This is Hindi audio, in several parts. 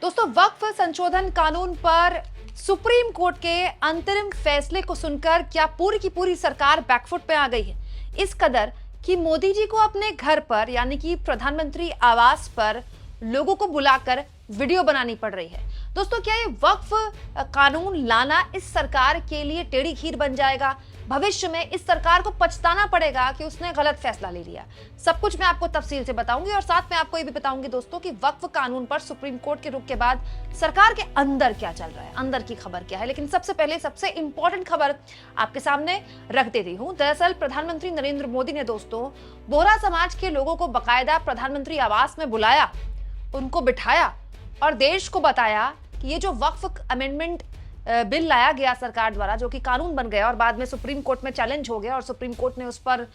दोस्तों, वक्फ संशोधन कानून पर सुप्रीम कोर्ट के अंतरिम फैसले को सुनकर क्या पूरी की पूरी सरकार बैकफुट पे आ गई है। इस कदर कि मोदी जी को अपने घर पर यानी कि प्रधानमंत्री आवास पर लोगों को बुलाकर वीडियो बनानी पड़ रही है। दोस्तों, क्या ये वक्फ कानून लाना इस सरकार के लिए टेढ़ी खीर बन जाएगा? भविष्य में इस सरकार को पछताना पड़ेगा कि उसने गलत फैसला ले लिया। सब कुछ मैं आपको तफसील से बताऊंगी और साथ में आपको ये भी बताऊंगी दोस्तों कि वक्फ कानून पर सुप्रीम कोर्ट के रुख के बाद सरकार के अंदर क्या चल रहा है, अंदर की खबर क्या है। लेकिन सबसे पहले सबसे इंपॉर्टेंट खबर आपके सामने रख दे रही हूं। दरअसल प्रधानमंत्री नरेंद्र मोदी ने दोस्तों बोहरा समाज के लोगों को बाकायदा प्रधानमंत्री आवास में बुलाया, उनको बिठाया और देश को बताया कि ये जो वक्फ अमेंडमेंट बिल लाया गया सरकार द्वारा, जो कि कानून बन गया और बाद में सुप्रीम कोर्ट में चैलेंज हो गया और सुप्रीम कोर्ट ने उस पर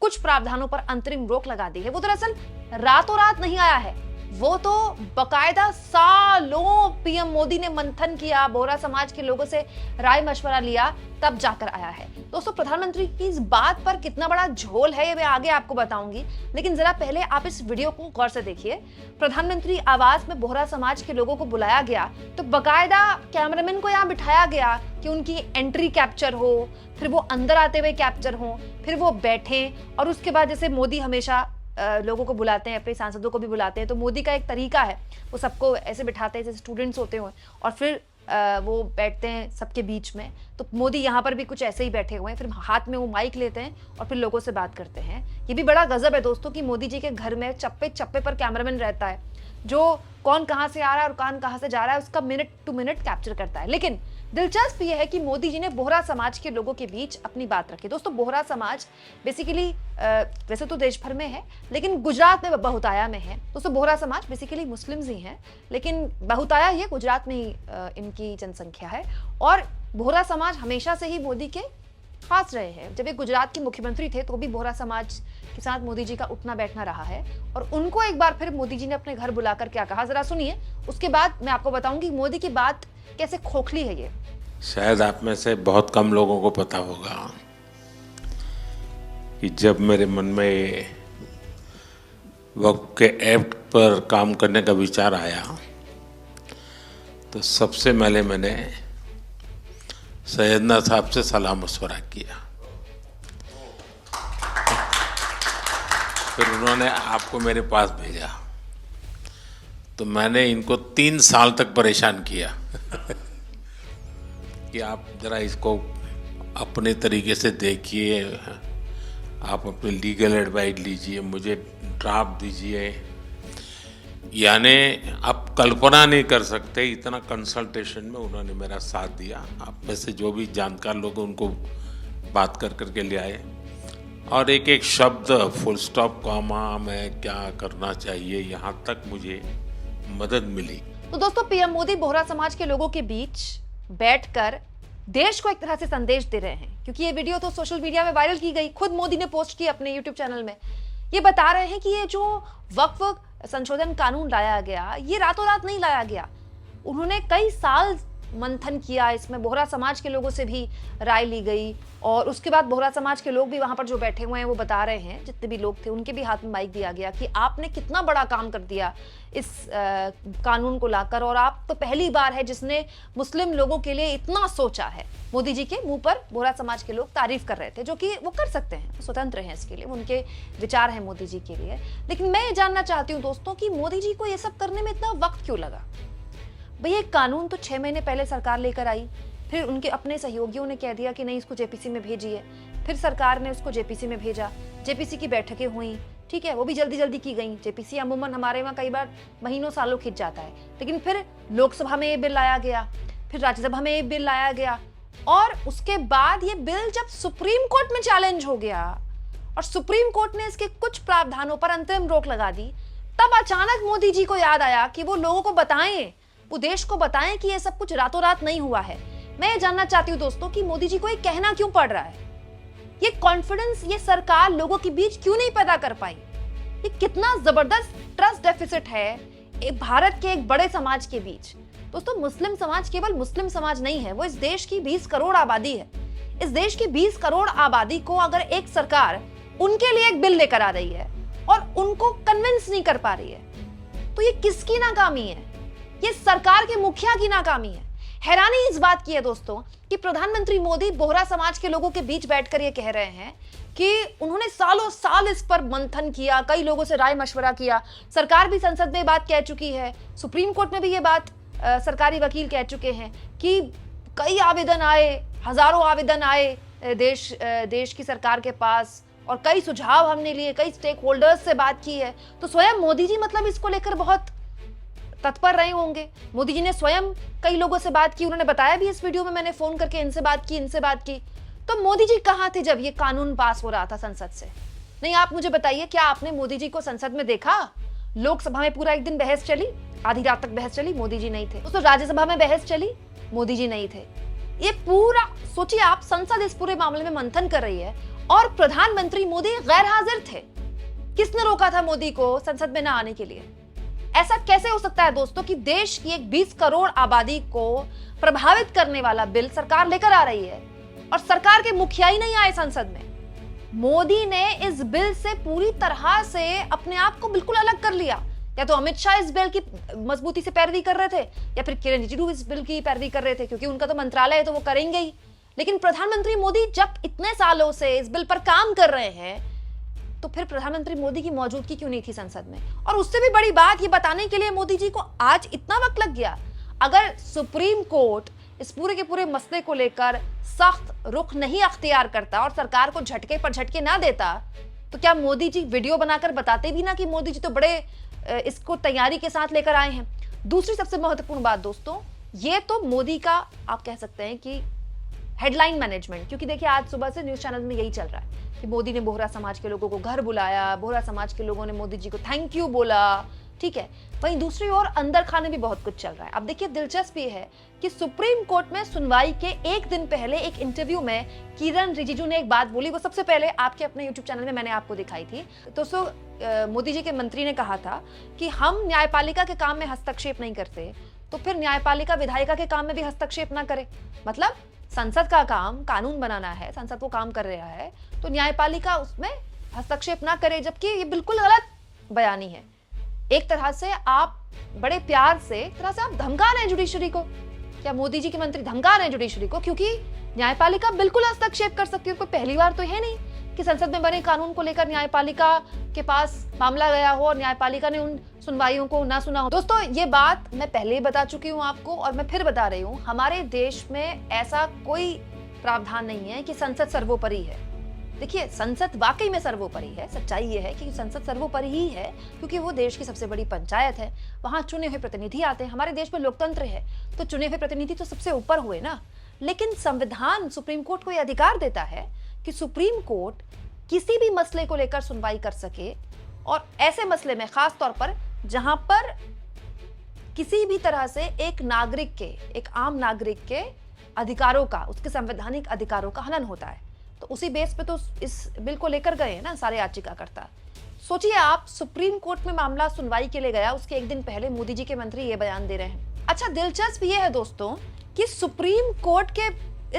कुछ प्रावधानों पर अंतरिम रोक लगा दी है, वो दरअसल रातों रात नहीं आया है। वो तो बकायदा सालों पीएम मोदी ने मंथन किया, बोहरा समाज के लोगों से राय मशवरा लिया, तब जाकर आया है। दोस्तों, प्रधानमंत्री की इस बात पर कितना बड़ा झोल है ये मैं आगे आपको बताऊंगी, लेकिन जरा पहले आप इस वीडियो को गौर से देखिए। प्रधानमंत्री आवास में बोहरा समाज के लोगों को बुलाया गया तो बकायदा कैमरामैन को यहाँ बिठाया गया कि उनकी एंट्री कैप्चर हो, फिर वो अंदर आते हुए कैप्चर हो, फिर वो बैठे और उसके बाद जैसे मोदी हमेशा लोगों को बुलाते हैं, अपने सांसदों को भी बुलाते हैं, तो मोदी का एक तरीका है, वो सबको ऐसे बिठाते हैं जैसे स्टूडेंट्स होते हो और फिर वो बैठते हैं सबके बीच में। तो मोदी यहाँ पर भी कुछ ऐसे ही बैठे हुए हैं, फिर हाथ में वो माइक लेते हैं और फिर लोगों से बात करते हैं। ये भी बड़ा गजब है दोस्तों कि मोदी जी के घर में चप्पे चप्पे पर कैमरामैन रहता है, जो कौन कहाँ से आ रहा है और कौन कहाँ से जा रहा है उसका मिनट टू मिनट कैप्चर करता है। लेकिन दिलचस्प यह है कि मोदी जी ने बोहरा समाज के लोगों के बीच अपनी बात रखी। दोस्तों, बोहरा समाज बेसिकली वैसे तो देश भर में है, लेकिन गुजरात में बहुताया में है। दोस्तों, बोहरा समाज बेसिकली मुस्लिम्स ही हैं, लेकिन बहुताया ये गुजरात में ही इनकी जनसंख्या है। और बोहरा समाज हमेशा से ही मोदी के खास रहे हैं। जब ये गुजरात के मुख्यमंत्री थे तो भी बोहरा समाज के साथ मोदी जी का उठना बैठना रहा है और उनको एक बार फिर मोदी जी ने अपने घर बुलाकर क्या कहा, जरा सुनिए। उसके बाद मैं आपको बताऊंगी मोदी की बात कैसे खोखली है ये। शायद आप में से बहुत कम लोगों को पता होगा कि जब मेरे मन में वक्फ के एक्ट पर काम करने का विचार आया तो सबसे पहले मैंने सैयदना साहब से सलाह मशवरा किया। फिर उन्होंने आपको मेरे पास भेजा तो मैंने इनको 3 साल तक परेशान किया कि आप जरा इसको अपने तरीके से देखिए, आप अपनी लीगल एडवाइस लीजिए, मुझे ड्राफ्ट दीजिए। यानी आप कल्पना नहीं कर सकते इतना कंसल्टेशन में उन्होंने मेरा साथ दिया। आप में से जो भी जानकार लोग उनको बात कर करके ले आए और एक एक शब्द फुल स्टॉप कॉमा में क्या करना चाहिए यहाँ तक मुझे मदद मिली। तो दोस्तों, पीएम मोदी बोहरा समाज के लोगों के बीच बैठकर देश को एक तरह से संदेश दे रहे हैं, क्योंकि ये वीडियो तो सोशल मीडिया में वायरल की गई, खुद मोदी ने पोस्ट की अपने यूट्यूब चैनल में। ये बता रहे हैं कि ये जो वक्फ संशोधन कानून लाया गया ये रातों रात नहीं लाया गया। उन्होंने कई साल मंथन किया, इसमें बोहरा समाज के लोगों से भी राय ली गई और उसके बाद बोहरा समाज के लोग भी वहां पर जो बैठे हुए हैं वो बता रहे हैं, जितने भी लोग थे उनके भी हाथ में माइक दिया गया कि आपने कितना बड़ा काम कर दिया इस कानून को लाकर, और आप तो पहली बार है जिसने मुस्लिम लोगों के लिए इतना सोचा है। मोदी जी के मुंह पर बोहरा समाज के लोग तारीफ कर रहे थे, जो कि वो कर सकते हैं, स्वतंत्र हैं इसके लिए, उनके विचार हैं मोदी जी के लिए। लेकिन मैं ये जानना चाहती हूँ दोस्तों कि मोदी जी को ये सब करने में इतना वक्त क्यों लगा। भैया, कानून तो 6 महीने पहले सरकार लेकर आई, फिर उनके अपने सहयोगियों ने कह दिया कि नहीं इसको जेपीसी में भेजिए, फिर सरकार ने उसको जेपीसी में भेजा, जेपीसी की बैठकें हुई, ठीक है, वो भी जल्दी जल्दी की गई। जेपीसी अमूमन हमारे वहाँ कई बार महीनों सालों खिंच जाता है, लेकिन फिर लोकसभा में ये बिल लाया गया, फिर राज्यसभा में ये बिल लाया गया और उसके बाद ये बिल जब सुप्रीम कोर्ट में चैलेंज हो गया और सुप्रीम कोर्ट ने इसके कुछ प्रावधानों पर अंतरिम रोक लगा दी, तब अचानक मोदी जी को याद आया कि वो लोगों को बताएं, वो देश को बताएं कि ये सब कुछ रातों रात नहीं हुआ है। मैं ये जानना चाहती हूँ दोस्तों कि मोदी जी को ये कहना क्यों पड़ रहा है, ये कॉन्फिडेंस ये सरकार लोगों के बीच क्यों नहीं पैदा कर पाई। ये कितना जबरदस्त ट्रस्ट डेफिसिट है एक भारत के एक बड़े समाज के बीच। दोस्तों, मुस्लिम समाज केवल मुस्लिम समाज नहीं है, वो इस देश की 20 करोड़ आबादी है। इस देश की 20 करोड़ आबादी को अगर एक सरकार उनके लिए एक बिल लेकर आ रही है और उनको कन्विंस नहीं कर पा रही है, तो ये किसकी नाकामी है? ये सरकार के मुखिया की नाकामी है। हैरानी इस बात की है दोस्तों कि प्रधानमंत्री मोदी बोहरा समाज के लोगों के बीच बैठकर ये कह रहे हैं कि उन्होंने सालों साल इस पर मंथन किया, कई लोगों से राय मशवरा किया। सरकार भी संसद में बात कह चुकी है, सुप्रीम कोर्ट में भी ये बात सरकारी वकील कह चुके हैं कि कई आवेदन आए, हजारों आवेदन आए देश की सरकार के पास, और कई सुझाव हमने लिए, कई स्टेक होल्डर्स से बात की है। तो स्वयं मोदी जी मतलब इसको लेकर बहुत तत्पर रहे होंगे। मोदी जी ने स्वयं कई लोगों से बात की, उन्होंने बताया भी इस वीडियो में, मैंने फोन करके इनसे बात की। तो मोदी जी कहां थे जब ये कानून पास हो रहा था संसद से? नहीं, आप मुझे बताइए, क्या आपने मोदी जी को संसद में देखा? लोकसभा में पूरा एक दिन बहस चली, आधी रात तक बहस चली, मोदी जी नहीं थे। तो राज्यसभा में बहस चली, मोदी जी नहीं थे। ये पूरा सोचिए आप, संसद इस पूरे मामले में मंथन कर रही है और प्रधानमंत्री मोदी गैर हाजिर थे। किसने रोका था मोदी को संसद में ना आने के लिए? ऐसा कैसे हो सकता है दोस्तों कि देश की एक 20 करोड़ आबादी को प्रभावित करने वाला बिल सरकार लेकर आ रही है और सरकार के मुखिया ही नहीं आए संसद में? मोदी ने इस बिल से पूरी तरह से अपने आप को बिल्कुल अलग कर लिया। या तो अमित शाह इस बिल की मजबूती से पैरवी कर रहे थे, या फिर किरण रिजिजू इस बिल की पैरवी कर रहे थे, क्योंकि उनका तो मंत्रालय है तो वो करेंगे ही। लेकिन प्रधानमंत्री मोदी जब इतने सालों से इस बिल पर काम कर रहे हैं, तो फिर प्रधानमंत्री मोदी की मौजूदगी क्यों नहीं थी संसद में? और उससे भी बड़ी बात, ये बताने के लिए मोदी जी को आज इतना वक्त लग गया। अगर सुप्रीम कोर्ट इस पूरे के पूरे मसले को लेकर सख्त रुख नहीं अख्तियार करता और सरकार को झटके पर झटके ना देता, तो क्या मोदी जी वीडियो बनाकर बताते भी ना कि मोदी जी तो बड़े इसको तैयारी के साथ लेकर आए हैं। दूसरी सबसे महत्वपूर्ण बात दोस्तों, ये तो मोदी का आप कह सकते हैं कि हेडलाइन मैनेजमेंट, क्योंकि देखिए आज सुबह से न्यूज चैनल में यही चल रहा है कि मोदी ने बोहरा समाज के लोगों को घर बुलाया, बोहरा समाज के लोगों ने मोदी जी को थैंक यू बोला, ठीक है। वहीं दूसरी ओर अंदर खाने भी बहुत कुछ चल रहा है। अब देखिए दिलचस्प ये है कि सुप्रीम कोर्ट में सुनवाई के एक दिन पहले एक इंटरव्यू में किरण रिजिजू ने एक बात बोली, वो सबसे पहले आपके अपने यूट्यूब चैनल में मैंने आपको दिखाई थी। दोस्तों मोदी जी के मंत्री ने कहा था कि हम न्यायपालिका के काम में हस्तक्षेप नहीं करते, तो फिर न्यायपालिका विधायिका के काम में भी हस्तक्षेप ना करे। मतलब संसद का काम कानून बनाना है, संसद वो काम कर रहा है, तो न्यायपालिका उसमें हस्तक्षेप ना करे, जबकि ये बिल्कुल गलत बयानी है। एक तरह से आप बड़े प्यार से एक तरह से आप धमका रहे हैं जुडिशरी को। क्या मोदी जी के मंत्री धमका रहे हैं जुडिशरी को? क्योंकि न्यायपालिका बिल्कुल हस्तक्षेप कर सकती है। कोई पहली बार तो है नहीं कि संसद में बने कानून को लेकर न्यायपालिका के पास मामला गया हो और न्यायपालिका ने उन सुनवाइयों को ना सुना हो। दोस्तों ये बात मैं पहले ही बता चुकी हूँ आपको और मैं फिर बता रही हूँ, हमारे देश में ऐसा कोई प्रावधान नहीं है कि संसद सर्वोपरि है। देखिए संसद वाकई में सर्वोपरि है। सच्चाई ये है कि संसद सर्वोपरि ही है, क्योंकि वो देश की सबसे बड़ी पंचायत है, वहां चुने हुए प्रतिनिधि आते हैं। हमारे देश में लोकतंत्र है, तो चुने हुए प्रतिनिधि तो सबसे ऊपर हुए ना। लेकिन संविधान सुप्रीम कोर्ट को यह अधिकार देता है कि सुप्रीम कोर्ट किसी भी मसले को लेकर सुनवाई कर सके, और ऐसे मसले में खास तौर पर जहां पर किसी भी तरह से एक नागरिक के, एक आम नागरिक के अधिकारों का, उसके संवैधानिक अधिकारों का हनन होता है। तो उसी बेस पे तो इस बिल को लेकर गए हैं ना सारे याचिकाकर्ता। सोचिए आप, सुप्रीम कोर्ट में मामला सुनवाई के लिए गया, उसके एक दिन पहले मोदी जी के मंत्री ये बयान दे रहे हैं। अच्छा दिलचस्प ये है दोस्तों कि सुप्रीम कोर्ट के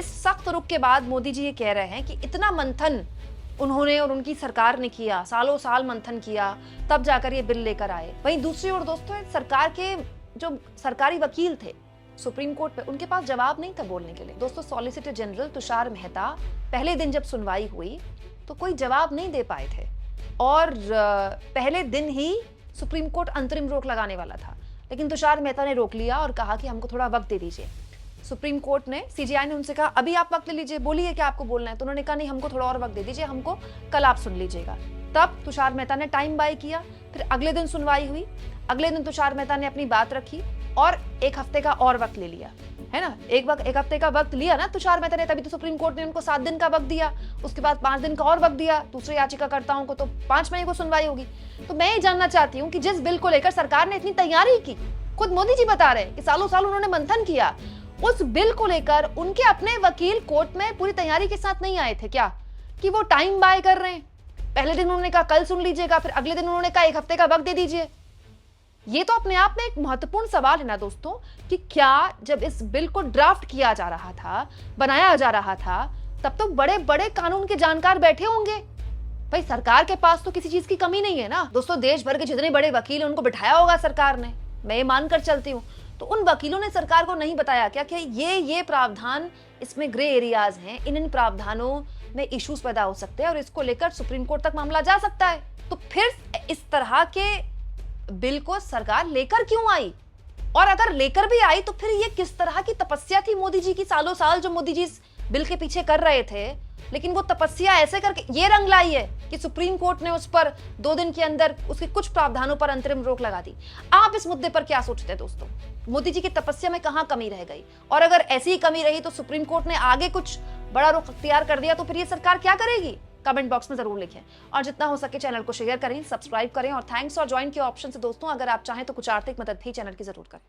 इस सख्त रुख के बाद मोदी जी ये कह रहे हैं कि इतना मंथन उन्होंने और उनकी सरकार ने किया, सालों साल मंथन किया, तब जाकर ये बिल लेकर आए। वहीं दूसरी ओर दोस्तों सरकार के जो सरकारी वकील थे सुप्रीम कोर्ट पे, उनके पास जवाब नहीं था बोलने के लिए। दोस्तों सॉलिसिटर जनरल तुषार मेहता पहले दिन जब सुनवाई हुई तो कोई जवाब नहीं दे पाए थे, और पहले दिन ही सुप्रीम कोर्ट अंतरिम रोक लगाने वाला था, लेकिन तुषार मेहता ने रोक लिया और कहा कि हमको थोड़ा वक्त दे दीजिए। सुप्रीम कोर्ट ने, सीजीआई ने उनसे कहा अभी आप वक्त ले लीजिए, बोलिए क्या आपको बोलना है। तो उन्होंने कहा नहीं, हमको थोड़ा और वक्त दे दीजिए, हमको कल आप सुन लीजिएगा। तब तुषार मेहता ने टाइम बाय किया, फिर अगले दिन सुनवाई हुई। अगले दिन तुषार मेहता ने अपनी बात रखी और एक हफ्ते का और वक्त ले लिया, है ना। एक हफ्ते का वक्त लिया ना तुषार मेहता ने, तभी तो सुप्रीम कोर्ट ने उनको 7 दिन का वक्त दिया, उसके बाद 5 दिन का और वक्त दिया दूसरे याचिकाकर्ताओं को, तो 5 मई को सुनवाई होगी। तो मैं ये जानना चाहती हूँ कि जिस बिल को लेकर सरकार ने इतनी तैयारी की, खुद मोदी जी बता रहे हैं कि सालों साल उन्होंने मंथन किया, उस बिल को लेकर उनके अपने वकील कोर्ट में पूरी तैयारी के साथ नहीं आए थे क्या, कि वो टाइम बाय कर रहे हैं? पहले दिन उन्होंने कहा कल सुन लीजिएगा, फिर अगले दिन उन्होंने कहा 1 हफ्ते का वक्त दे दीजिए। ये तो अपने आप में एक महत्वपूर्ण सवाल है ना दोस्तों, कि क्या जब इस बिल को ड्राफ्ट किया जा रहा था, बनाया जा रहा था, तब तो बड़े बड़े कानून के जानकार बैठे होंगे। भाई सरकार के पास तो किसी चीज की कमी नहीं है ना दोस्तों। देश भर के जितने बड़े वकील हैं उनको बिठाया होगा सरकार ने, मैं ये मानकर चलती हूँ। तो उन वकीलों ने सरकार को नहीं बताया क्या कि ये प्रावधान, इसमें ग्रे एरियाज हैं, इन प्रावधानों में इश्यूज पैदा हो सकते हैं और इसको लेकर सुप्रीम कोर्ट तक मामला जा सकता है। तो फिर इस तरह के बिल को सरकार लेकर क्यों आई, और अगर लेकर भी आई तो फिर ये किस तरह की तपस्या थी मोदी जी की, सालों साल जो मोदी जी इस बिल के पीछे कर रहे थे, लेकिन वो तपस्या ऐसे करके ये रंग लाई है कि सुप्रीम कोर्ट ने उस पर 2 दिन के अंदर उसके कुछ प्रावधानों पर अंतरिम रोक लगा दी। आप इस मुद्दे पर क्या सोचते हैं दोस्तों? मोदी जी की तपस्या में कहां कमी रह गई, और अगर ऐसी ही कमी रही तो सुप्रीम कोर्ट ने आगे कुछ बड़ा रुख अख्तियार कर दिया तो फिर ये सरकार क्या करेगी? कमेंट बॉक्स में जरूर लिखें और जितना हो सके चैनल को शेयर करें, सब्सक्राइब करें और थैंक्स और ज्वाइन के ऑप्शन से दोस्तों अगर आप चाहें तो कुछ आर्थिक मदद भी चैनल की जरूर करें।